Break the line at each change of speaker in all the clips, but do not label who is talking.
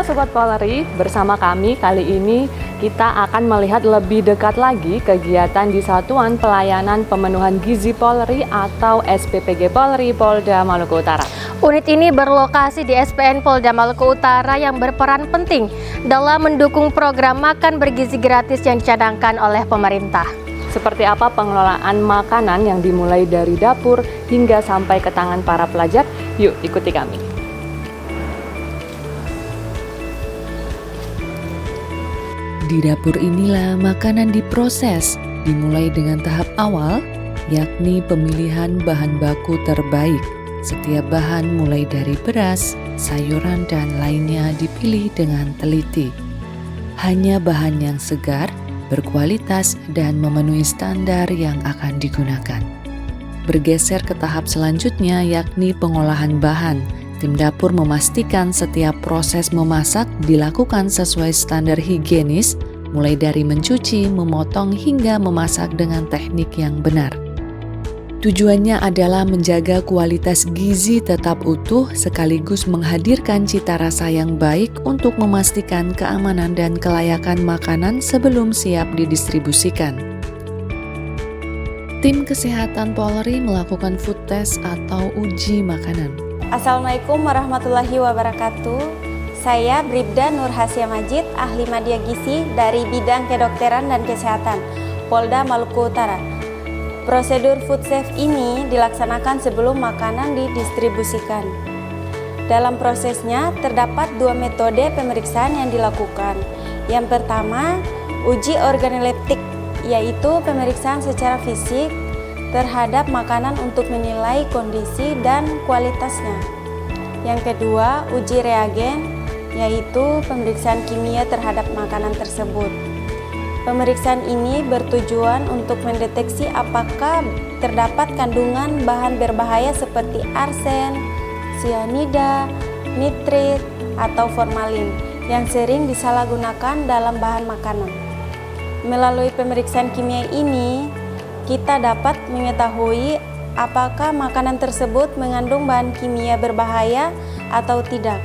Halo Sobat Polri, bersama kami kali ini kita akan melihat lebih dekat lagi kegiatan di Satuan Pelayanan Pemenuhan Gizi Polri atau SPPG Polri Polda Maluku Utara.
Unit ini berlokasi di SPN Polda Maluku Utara yang berperan penting dalam mendukung program makan bergizi gratis yang dicadangkan oleh pemerintah.
Seperti apa pengelolaan makanan yang dimulai dari dapur hingga sampai ke tangan para pelajar? Yuk ikuti kami.
Di dapur inilah makanan diproses, dimulai dengan tahap awal, yakni pemilihan bahan baku terbaik. Setiap bahan mulai dari beras, sayuran, dan lainnya dipilih dengan teliti. Hanya bahan yang segar, berkualitas, dan memenuhi standar yang akan digunakan. Bergeser ke tahap selanjutnya, yakni pengolahan bahan. Tim dapur memastikan setiap proses memasak dilakukan sesuai standar higienis, mulai dari mencuci, memotong, hingga memasak dengan teknik yang benar. Tujuannya adalah menjaga kualitas gizi tetap utuh sekaligus menghadirkan cita rasa yang baik untuk memastikan keamanan dan kelayakan makanan sebelum siap didistribusikan. Tim Kesehatan Polri melakukan food test atau uji makanan.
Assalamualaikum warahmatullahi wabarakatuh. Saya Bribda Nur Hasya Majid, ahli media gizi dari bidang kedokteran dan kesehatan Polda Maluku Utara. Prosedur food safe ini dilaksanakan sebelum makanan didistribusikan. Dalam prosesnya terdapat dua metode pemeriksaan yang dilakukan. Yang pertama, uji organoleptik, yaitu pemeriksaan secara fisik terhadap makanan untuk menilai kondisi dan kualitasnya. Yang kedua, uji reagen, yaitu pemeriksaan kimia terhadap makanan tersebut. Pemeriksaan ini bertujuan untuk mendeteksi apakah terdapat kandungan bahan berbahaya seperti arsen, sianida, nitrit, atau formalin yang sering disalahgunakan dalam bahan makanan. Melalui pemeriksaan kimia ini, kita dapat mengetahui apakah makanan tersebut mengandung bahan kimia berbahaya atau tidak.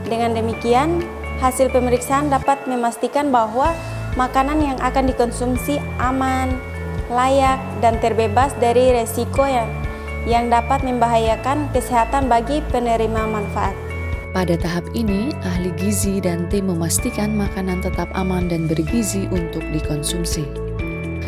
Dengan demikian, hasil pemeriksaan dapat memastikan bahwa makanan yang akan dikonsumsi aman, layak, dan terbebas dari resiko yang dapat membahayakan kesehatan bagi penerima manfaat.
Pada tahap ini, ahli gizi dan tim memastikan makanan tetap aman dan bergizi untuk dikonsumsi.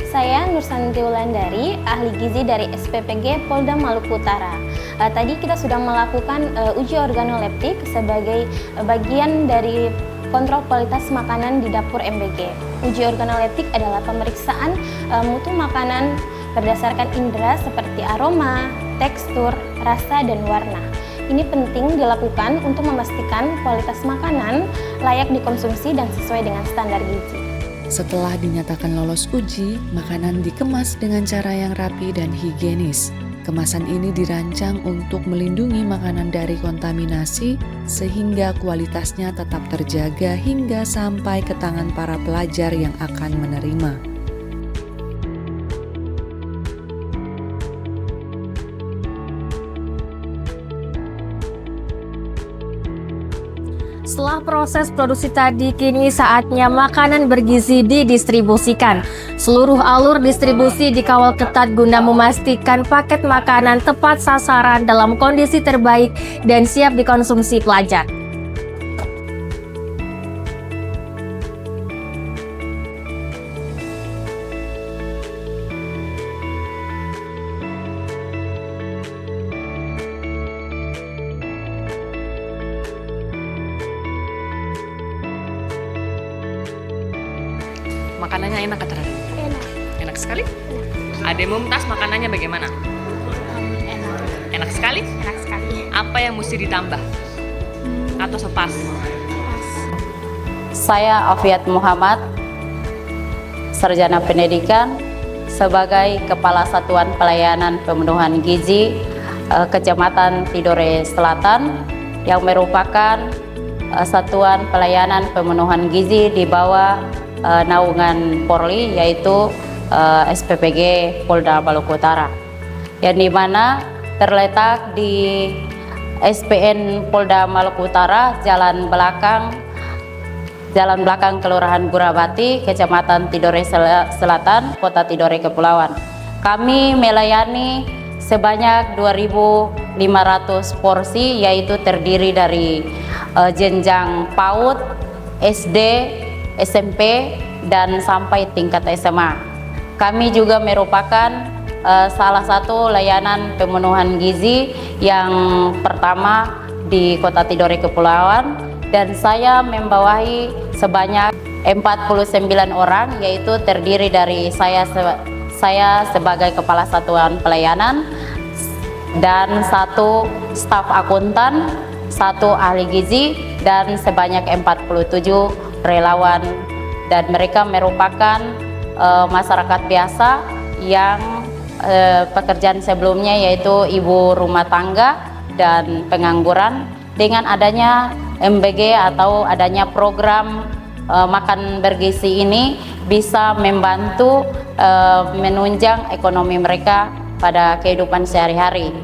Saya Nursanti Wulandari, ahli gizi dari SPPG Polda Maluku Utara. Tadi kita sudah melakukan uji organoleptik sebagai bagian dari kontrol kualitas makanan di dapur MBG. Uji organoleptik adalah pemeriksaan mutu makanan berdasarkan indera seperti aroma, tekstur, rasa, dan warna. Ini penting dilakukan untuk memastikan kualitas makanan layak dikonsumsi dan sesuai dengan standar gizi.
Setelah dinyatakan lolos uji, makanan dikemas dengan cara yang rapi dan higienis. Kemasan ini dirancang untuk melindungi makanan dari kontaminasi sehingga kualitasnya tetap terjaga hingga sampai ke tangan para pelajar yang akan menerima.
Setelah proses produksi tadi, kini saatnya makanan bergizi didistribusikan. Seluruh alur distribusi dikawal ketat guna memastikan paket makanan tepat sasaran dalam kondisi terbaik dan siap dikonsumsi pelajar.
Makanannya enak kata Raden?
Enak.
Enak sekali? Ade Mumtaz makanannya bagaimana?
Enak.
Enak sekali?
Enak sekali.
Apa yang mesti ditambah? Atau sepas?
Saya Afiat Muhammad, Sarjana Pendidikan, sebagai Kepala Satuan Pelayanan Pemenuhan Gizi Kecamatan Tidore Selatan yang merupakan Satuan Pelayanan Pemenuhan Gizi di bawah naungan Polri, yaitu SPPG Polda Maluku Utara, yang dimana terletak di SPN Polda Maluku Utara, Jalan Belakang Jalan Belakang Kelurahan Gurabati, Kecamatan Tidore Selatan, Kota Tidore Kepulauan. Kami melayani sebanyak 2.500 porsi, yaitu terdiri dari jenjang PAUD, SD, SMP, dan sampai tingkat SMA. Kami juga merupakan salah satu layanan pemenuhan gizi yang pertama di Kota Tidore Kepulauan, dan saya membawahi sebanyak 49 orang, yaitu terdiri dari saya sebagai Kepala Satuan Pelayanan dan 1 staf akuntan, 1 ahli gizi, dan sebanyak 47 relawan, dan mereka merupakan masyarakat biasa yang pekerjaan sebelumnya yaitu ibu rumah tangga dan pengangguran. Dengan adanya MBG atau adanya program makan bergizi ini bisa membantu menunjang ekonomi mereka pada kehidupan sehari-hari.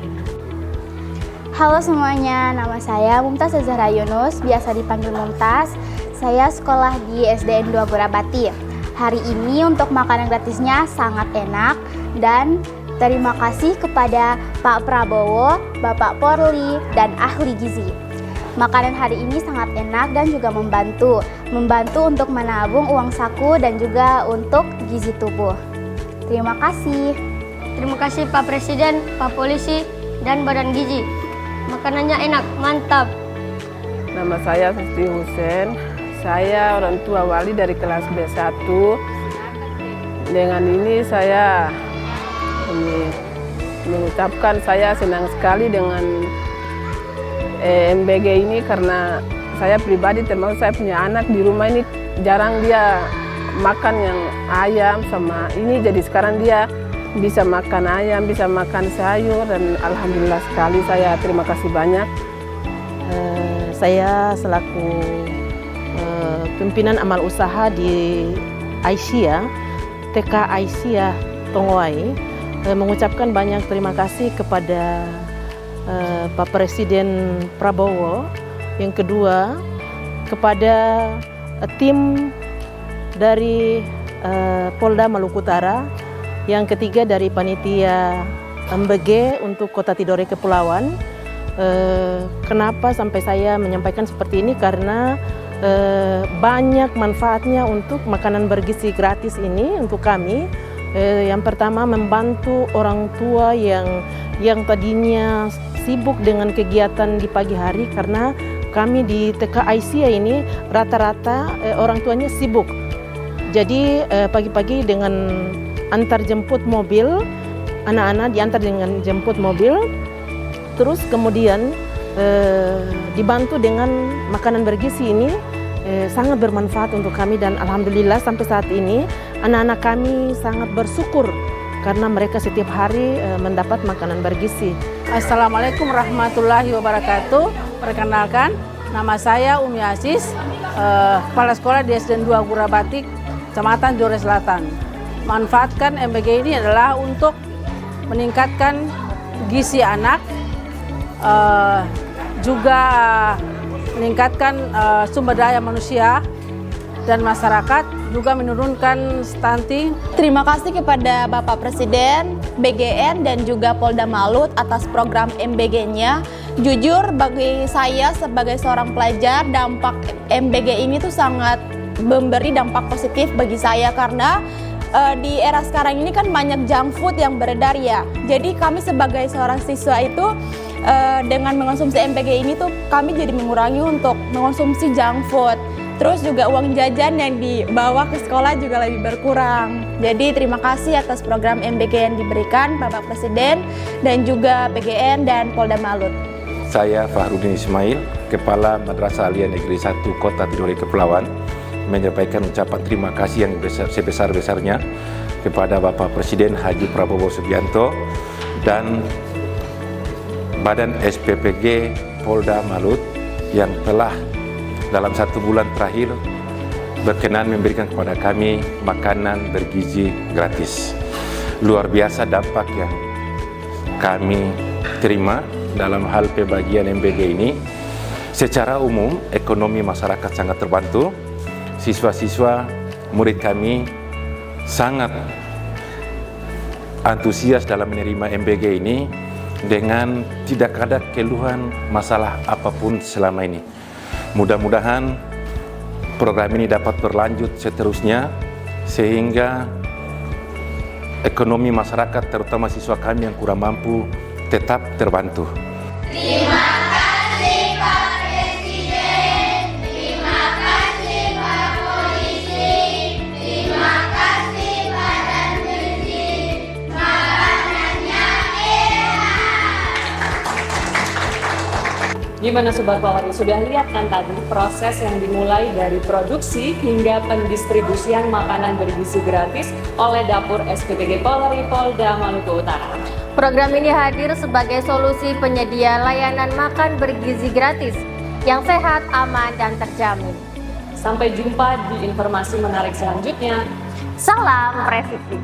Halo semuanya, nama saya Mumtaz Zahra Yunus, biasa dipanggil Mumtaz. Saya sekolah di SDN 2 Gurabati. Hari ini untuk makanan gratisnya sangat enak, dan terima kasih kepada Pak Prabowo, Bapak Porli, dan ahli gizi. Makanan hari ini sangat enak dan juga membantu untuk menabung uang saku dan juga untuk gizi tubuh. Terima kasih.
Terima kasih Pak Presiden, Pak Polisi, dan Badan Gizi. Makanannya enak, mantap.
Nama saya Susti Husen. Saya orang tua wali dari kelas B1. Dengan ini saya mengucapkan saya senang sekali dengan MBG ini, karena saya pribadi termasuk saya punya anak di rumah ini jarang dia makan yang ayam sama ini, jadi sekarang dia bisa makan ayam, bisa makan sayur, dan alhamdulillah sekali. Saya terima kasih banyak.
Saya selaku pimpinan amal usaha di Aisyah, TK Aisyah Tongwai, mengucapkan banyak terima kasih kepada Pak Presiden Prabowo, yang kedua kepada tim dari Polda Maluku Utara, yang ketiga dari panitia MBG untuk Kota Tidore Kepulauan. Kenapa sampai saya menyampaikan seperti ini? Karena banyak manfaatnya untuk makanan bergizi gratis ini untuk kami. Yang pertama, membantu orang tua yang tadinya sibuk dengan kegiatan di pagi hari, karena kami di TK Aisyah ini rata-rata orang tuanya sibuk. Jadi pagi-pagi dengan antar jemput mobil, anak-anak diantar dengan jemput mobil, terus kemudian dibantu dengan makanan bergizi ini sangat bermanfaat untuk kami, dan alhamdulillah sampai saat ini anak-anak kami sangat bersyukur karena mereka setiap hari mendapat makanan bergizi.
Assalamualaikum warahmatullahi wabarakatuh. Perkenalkan, nama saya Umi Aziz, Kepala Sekolah di SDN 2 Gurabati, Kecamatan Tidore Selatan. Manfaatkan MBG ini adalah untuk meningkatkan gizi anak, juga meningkatkan sumber daya manusia dan masyarakat, juga menurunkan stunting.
Terima kasih kepada Bapak Presiden, BGN, dan juga Polda Malut atas program MBG-nya. Jujur bagi saya sebagai seorang pelajar, dampak MBG ini tuh sangat memberi dampak positif bagi saya, karena di era sekarang ini kan banyak junk food yang beredar ya. Jadi kami sebagai seorang siswa itu dengan mengonsumsi MBG ini tuh kami jadi mengurangi untuk mengonsumsi junk food. Terus juga uang jajan yang dibawa ke sekolah juga lebih berkurang. Jadi terima kasih atas program MBG yang diberikan Bapak Presiden dan juga PGN dan Polda Malut.
Saya Fahrudin Ismail, Kepala Madrasah Aliyah Negeri 1 Kota Tidore Kepulauan, menyampaikan ucapan terima kasih yang sebesar-besarnya kepada Bapak Presiden Haji Prabowo Subianto dan Badan SPPG Polda Malut yang telah dalam 1 bulan terakhir berkenan memberikan kepada kami makanan bergizi gratis. Luar biasa dampak yang kami terima dalam hal pembagian MBG ini. Secara umum, ekonomi masyarakat sangat terbantu siswa-siswa murid kami sangat antusias dalam menerima MBG ini dengan tidak ada keluhan masalah apapun selama ini. Mudah-mudahan program ini dapat berlanjut seterusnya sehingga ekonomi masyarakat terutama siswa kami yang kurang mampu tetap terbantu.
Terima kasih Pak Presiden, terima kasih Pak Polisi, terima kasih Pak Dandirji, makanannya enak.
Gimana Sobat Polri, sudah lihat kan tadi proses yang dimulai dari produksi hingga pendistribusian makanan bergizi gratis oleh Dapur SPPG Polri Polda Maluku Utara.
Program ini hadir sebagai solusi penyedia layanan makan bergizi gratis yang sehat, aman, dan terjamin.
Sampai jumpa di informasi menarik selanjutnya.
Salam presisi.